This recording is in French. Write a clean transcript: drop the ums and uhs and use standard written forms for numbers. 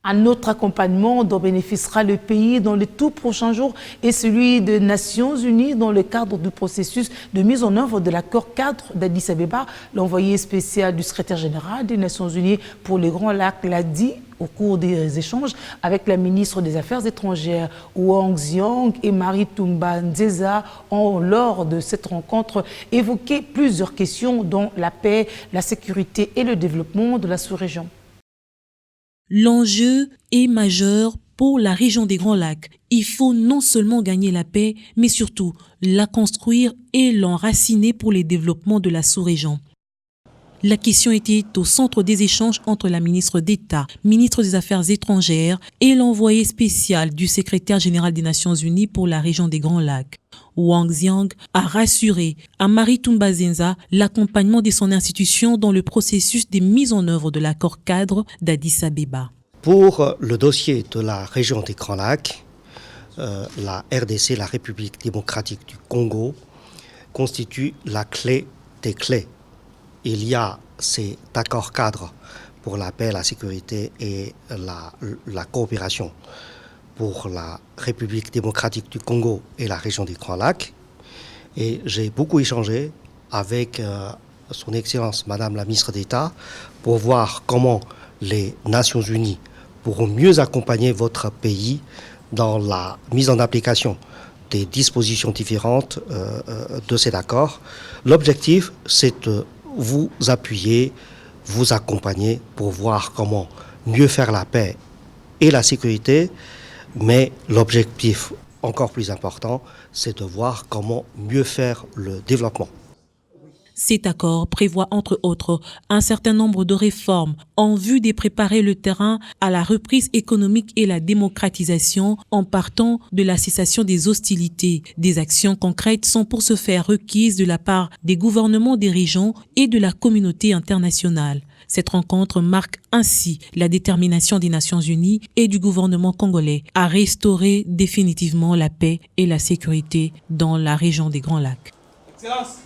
Un autre accompagnement dont bénéficiera le pays dans les tout prochains jours est celui des Nations Unies dans le cadre du processus de mise en œuvre de l'accord cadre d'Addis Abeba. L'envoyé spécial du secrétaire général des Nations Unies pour les Grands Lacs l'a dit au cours des échanges avec la ministre des Affaires étrangères Wang Xiang et Marie-Toumba Nzeza ont, lors de cette rencontre, évoqué plusieurs questions dont la paix, la sécurité et le développement de la sous-région. L'enjeu est majeur pour la région des Grands Lacs. Il faut non seulement gagner la paix, mais surtout la construire et l'enraciner pour les développements de la sous-région. La question était au centre des échanges entre la ministre d'État, ministre des Affaires étrangères et l'envoyé spécial du secrétaire général des Nations Unies pour la région des Grands Lacs. Wang Xiang a rassuré à Marie-Toumba Nzeza l'accompagnement de son institution dans le processus de mise en œuvre de l'accord cadre d'Addis Abeba. Pour le dossier de la région des Grands Lacs, la RDC, la République démocratique du Congo, constitue la clé des clés. Il y a cet accord cadre pour la paix, la sécurité et la coopération pour la République démocratique du Congo et la région des Grands Lacs. Et j'ai beaucoup échangé avec son Excellence Madame la ministre d'État pour voir comment les Nations Unies pourront mieux accompagner votre pays dans la mise en application des dispositions différentes de cet accord. L'objectif, c'est de vous appuyer, vous accompagner pour voir comment mieux faire la paix et la sécurité. Mais l'objectif encore plus important, c'est de voir comment mieux faire le développement. Cet accord prévoit entre autres un certain nombre de réformes en vue de préparer le terrain à la reprise économique et la démocratisation en partant de la cessation des hostilités. Des actions concrètes sont pour ce faire requises de la part des gouvernements des régions et de la communauté internationale. Cette rencontre marque ainsi la détermination des Nations Unies et du gouvernement congolais à restaurer définitivement la paix et la sécurité dans la région des Grands Lacs. Excellence.